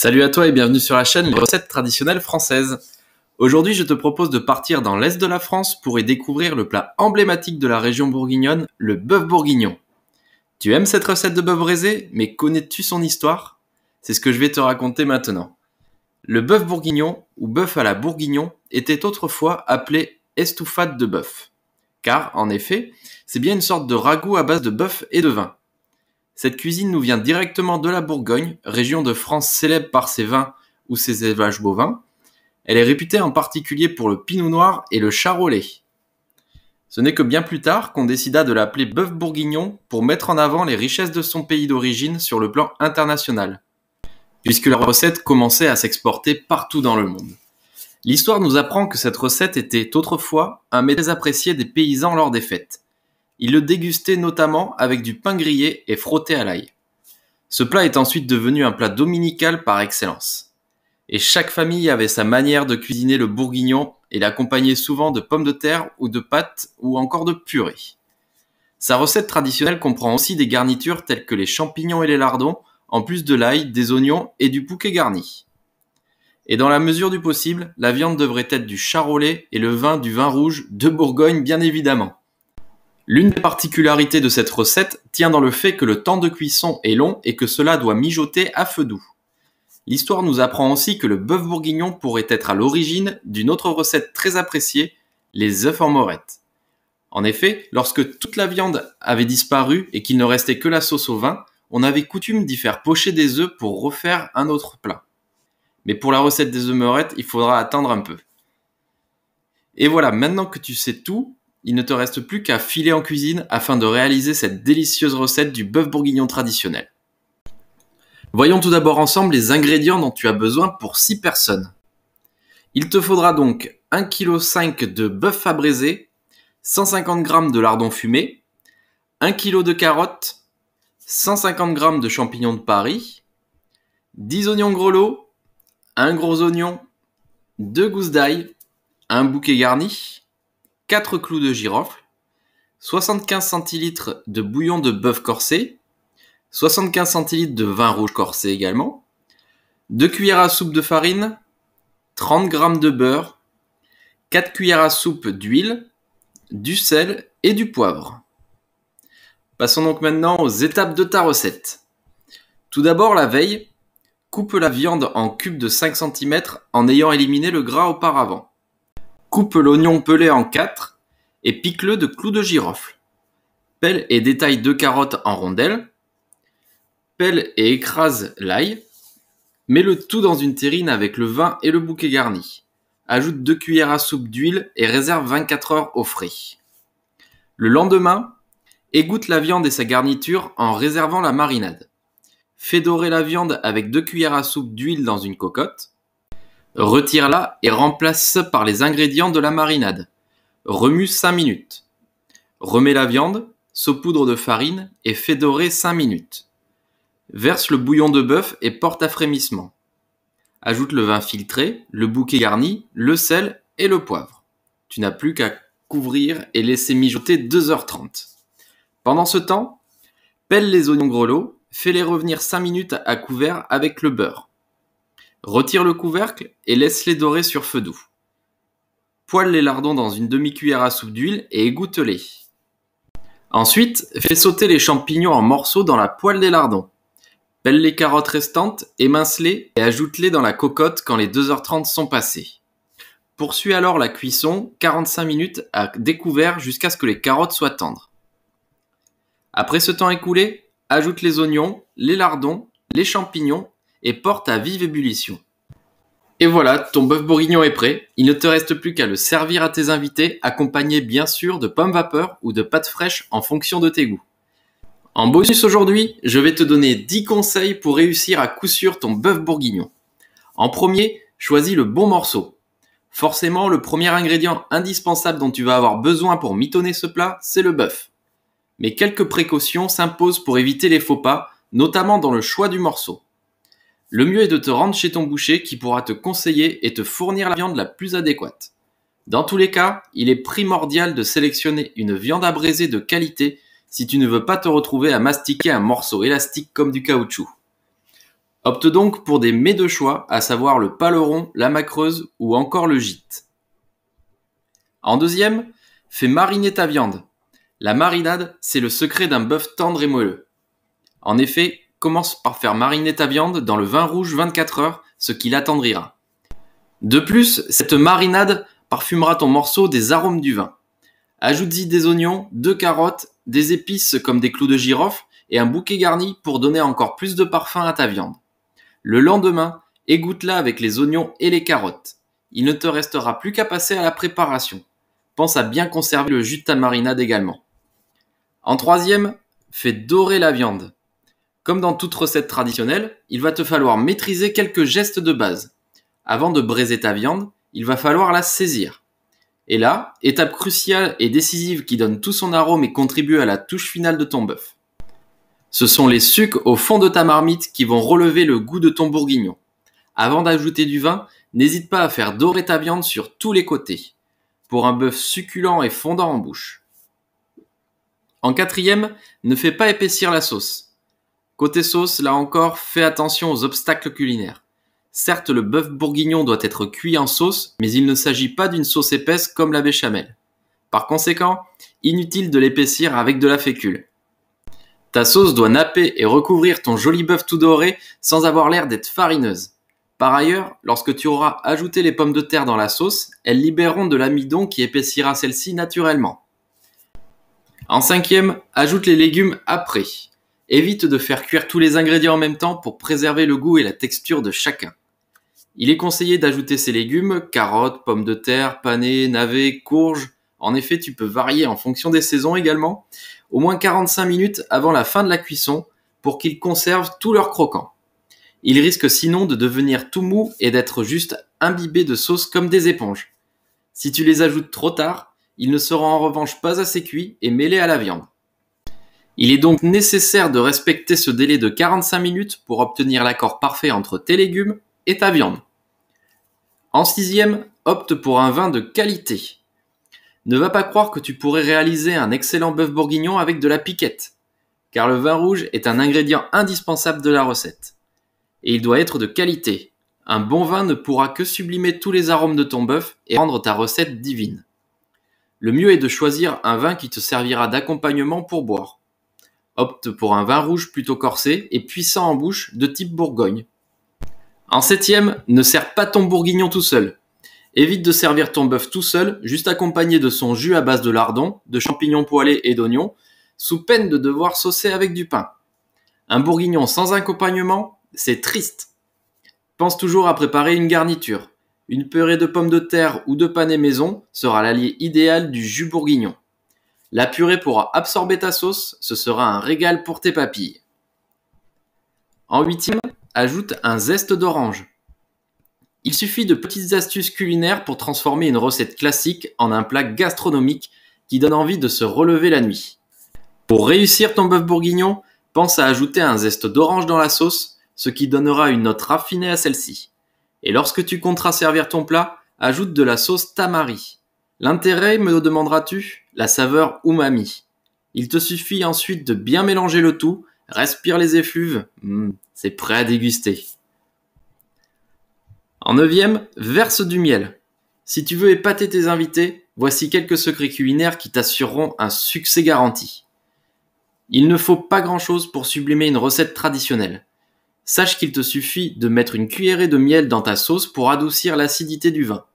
Salut à toi et bienvenue sur la chaîne Les Recettes Traditionnelles Françaises. Aujourd'hui, je te propose de partir dans l'Est de la France pour y découvrir le plat emblématique de la région bourguignonne, le bœuf bourguignon. Tu aimes cette recette de bœuf braisé, mais connais-tu son histoire? C'est ce que je vais te raconter maintenant. Le bœuf bourguignon, ou bœuf à la bourguignon, était autrefois appelé estouffade de bœuf. Car, en effet, c'est bien une sorte de ragoût à base de bœuf et de vin. Cette cuisine nous vient directement de la Bourgogne, région de France célèbre par ses vins ou ses élevages bovins. Elle est réputée en particulier pour le pinot noir et le charolais. Ce n'est que bien plus tard qu'on décida de l'appeler bœuf bourguignon pour mettre en avant les richesses de son pays d'origine sur le plan international, puisque la recette commençait à s'exporter partout dans le monde. L'histoire nous apprend que cette recette était autrefois un mets très apprécié des paysans lors des fêtes. Ils le dégustaient notamment avec du pain grillé et frotté à l'ail. Ce plat est ensuite devenu un plat dominical par excellence. Et chaque famille avait sa manière de cuisiner le bourguignon et l'accompagnait souvent de pommes de terre ou de pâtes ou encore de purée. Sa recette traditionnelle comprend aussi des garnitures telles que les champignons et les lardons, en plus de l'ail, des oignons et du bouquet garni. Et dans la mesure du possible, la viande devrait être du charolais et le vin du vin rouge de Bourgogne bien évidemment. L'une des particularités de cette recette tient dans le fait que le temps de cuisson est long et que cela doit mijoter à feu doux. L'histoire nous apprend aussi que le bœuf bourguignon pourrait être à l'origine d'une autre recette très appréciée, les œufs en morette. En effet, lorsque toute la viande avait disparu et qu'il ne restait que la sauce au vin, on avait coutume d'y faire pocher des œufs pour refaire un autre plat. Mais pour la recette des œufs morettes, il faudra attendre un peu. Et voilà, maintenant que tu sais tout, il ne te reste plus qu'à filer en cuisine afin de réaliser cette délicieuse recette du bœuf bourguignon traditionnel. Voyons tout d'abord ensemble les ingrédients dont tu as besoin pour 6 personnes. Il te faudra donc 1,5 kg de bœuf à braiser, 150 g de lardons fumés, 1 kg de carottes, 150 g de champignons de Paris, 10 oignons grelots, un gros oignon, 2 gousses d'ail, un bouquet garni, 4 clous de girofle, 75 cl de bouillon de bœuf corsé, 75 cl de vin rouge corsé également, 2 cuillères à soupe de farine, 30 g de beurre, 4 cuillères à soupe d'huile, du sel et du poivre. Passons donc maintenant aux étapes de ta recette. Tout d'abord, la veille, coupe la viande en cubes de 5 cm en ayant éliminé le gras auparavant. Coupe l'oignon pelé en 4 et pique-le de clous de girofle. Pèle et détaille 2 carottes en rondelles. Pèle et écrase l'ail. Mets le tout dans une terrine avec le vin et le bouquet garni. Ajoute 2 cuillères à soupe d'huile et réserve 24 heures au frais. Le lendemain, égoutte la viande et sa garniture en réservant la marinade. Fais dorer la viande avec 2 cuillères à soupe d'huile dans une cocotte. Retire-la et remplace par les ingrédients de la marinade. Remue 5 minutes. Remets la viande, saupoudre de farine et fais dorer 5 minutes. Verse le bouillon de bœuf et porte à frémissement. Ajoute le vin filtré, le bouquet garni, le sel et le poivre. Tu n'as plus qu'à couvrir et laisser mijoter 2h30. Pendant ce temps, pèle les oignons grelots, fais-les revenir 5 minutes à couvert avec le beurre. Retire le couvercle et laisse-les dorer sur feu doux. Poêle les lardons dans une demi-cuillère à soupe d'huile et égoutte-les. Ensuite, fais sauter les champignons en morceaux dans la poêle des lardons. Pèle les carottes restantes, émince-les et ajoute-les dans la cocotte quand les 2h30 sont passées. Poursuis alors la cuisson 45 minutes à découvert jusqu'à ce que les carottes soient tendres. Après ce temps écoulé, ajoute les oignons, les lardons, les champignons et porte à vive ébullition. Et voilà, ton bœuf bourguignon est prêt. Il ne te reste plus qu'à le servir à tes invités, accompagné bien sûr de pommes vapeur ou de pâtes fraîches en fonction de tes goûts. En bonus aujourd'hui, je vais te donner 10 conseils pour réussir à coup sûr ton bœuf bourguignon. En premier, choisis le bon morceau. Forcément, le premier ingrédient indispensable dont tu vas avoir besoin pour mitonner ce plat, c'est le bœuf. Mais quelques précautions s'imposent pour éviter les faux pas, notamment dans le choix du morceau. Le mieux est de te rendre chez ton boucher qui pourra te conseiller et te fournir la viande la plus adéquate. Dans tous les cas, il est primordial de sélectionner une viande à braiser de qualité si tu ne veux pas te retrouver à mastiquer un morceau élastique comme du caoutchouc. Opte donc pour des mets de choix, à savoir le paleron, la macreuse ou encore le gîte. En deuxième, fais mariner ta viande. La marinade, c'est le secret d'un bœuf tendre et moelleux. En effet, commence par faire mariner ta viande dans le vin rouge 24 heures, ce qui l'attendrira. De plus, cette marinade parfumera ton morceau des arômes du vin. Ajoute-y des oignons, 2 carottes, des épices comme des clous de girofle et un bouquet garni pour donner encore plus de parfum à ta viande. Le lendemain, égoutte-la avec les oignons et les carottes. Il ne te restera plus qu'à passer à la préparation. Pense à bien conserver le jus de ta marinade également. En troisième, fais dorer la viande. Comme dans toute recette traditionnelle, il va te falloir maîtriser quelques gestes de base. Avant de braiser ta viande, il va falloir la saisir. Et là, étape cruciale et décisive qui donne tout son arôme et contribue à la touche finale de ton bœuf. Ce sont les sucs au fond de ta marmite qui vont relever le goût de ton bourguignon. Avant d'ajouter du vin, n'hésite pas à faire dorer ta viande sur tous les côtés, pour un bœuf succulent et fondant en bouche. En quatrième, ne fais pas épaissir la sauce. Côté sauce, là encore, fais attention aux obstacles culinaires. Certes, le bœuf bourguignon doit être cuit en sauce, mais il ne s'agit pas d'une sauce épaisse comme la béchamel. Par conséquent, inutile de l'épaissir avec de la fécule. Ta sauce doit napper et recouvrir ton joli bœuf tout doré sans avoir l'air d'être farineuse. Par ailleurs, lorsque tu auras ajouté les pommes de terre dans la sauce, elles libéreront de l'amidon qui épaissira celle-ci naturellement. En cinquième, ajoute les légumes après. Évite de faire cuire tous les ingrédients en même temps pour préserver le goût et la texture de chacun. Il est conseillé d'ajouter ces légumes, carottes, pommes de terre, panais, navets, courges. En effet, tu peux varier en fonction des saisons également, au moins 45 minutes avant la fin de la cuisson pour qu'ils conservent tout leur croquant. Ils risquent sinon de devenir tout mous et d'être juste imbibés de sauce comme des éponges. Si tu les ajoutes trop tard, ils ne seront en revanche pas assez cuits et mêlés à la viande. Il est donc nécessaire de respecter ce délai de 45 minutes pour obtenir l'accord parfait entre tes légumes et ta viande. En sixième, opte pour un vin de qualité. Ne va pas croire que tu pourrais réaliser un excellent bœuf bourguignon avec de la piquette, car le vin rouge est un ingrédient indispensable de la recette. Et il doit être de qualité. Un bon vin ne pourra que sublimer tous les arômes de ton bœuf et rendre ta recette divine. Le mieux est de choisir un vin qui te servira d'accompagnement pour boire. Opte pour un vin rouge plutôt corsé et puissant en bouche de type Bourgogne. En septième, ne sers pas ton bourguignon tout seul. Évite de servir ton bœuf tout seul, juste accompagné de son jus à base de lardons, de champignons poêlés et d'oignons, sous peine de devoir saucer avec du pain. Un bourguignon sans accompagnement, c'est triste. Pense toujours à préparer une garniture. Une purée de pommes de terre ou de panais maison sera l'allié idéal du jus bourguignon. La purée pourra absorber ta sauce, ce sera un régal pour tes papilles. En huitième, ajoute un zeste d'orange. Il suffit de petites astuces culinaires pour transformer une recette classique en un plat gastronomique qui donne envie de se relever la nuit. Pour réussir ton bœuf bourguignon, pense à ajouter un zeste d'orange dans la sauce, ce qui donnera une note raffinée à celle-ci. Et lorsque tu compteras servir ton plat, ajoute de la sauce tamari. L'intérêt, me demanderas-tu? La saveur umami. Il te suffit ensuite de bien mélanger le tout, respire les effluves, c'est prêt à déguster. En neuvième, verse du miel. Si tu veux épater tes invités, voici quelques secrets culinaires qui t'assureront un succès garanti. Il ne faut pas grand-chose pour sublimer une recette traditionnelle. Sache qu'il te suffit de mettre une cuillerée de miel dans ta sauce pour adoucir l'acidité du vin.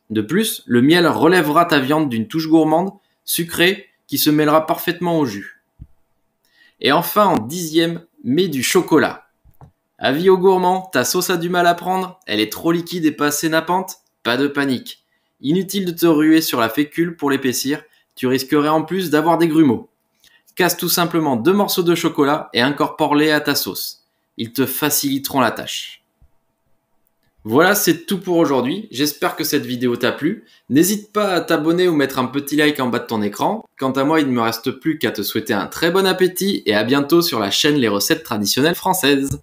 De plus, le miel relèvera ta viande d'une touche gourmande, sucrée, qui se mêlera parfaitement au jus. Et enfin, en dixième, mets du chocolat. Avis aux gourmands, ta sauce a du mal à prendre, elle est trop liquide et pas assez nappante? Pas de panique. Inutile de te ruer sur la fécule pour l'épaissir, tu risquerais en plus d'avoir des grumeaux. Casse tout simplement 2 morceaux de chocolat et incorpore-les à ta sauce. Ils te faciliteront la tâche. Voilà, c'est tout pour aujourd'hui. J'espère que cette vidéo t'a plu. N'hésite pas à t'abonner ou mettre un petit like en bas de ton écran. Quant à moi, il ne me reste plus qu'à te souhaiter un très bon appétit et à bientôt sur la chaîne Les Recettes Traditionnelles Françaises.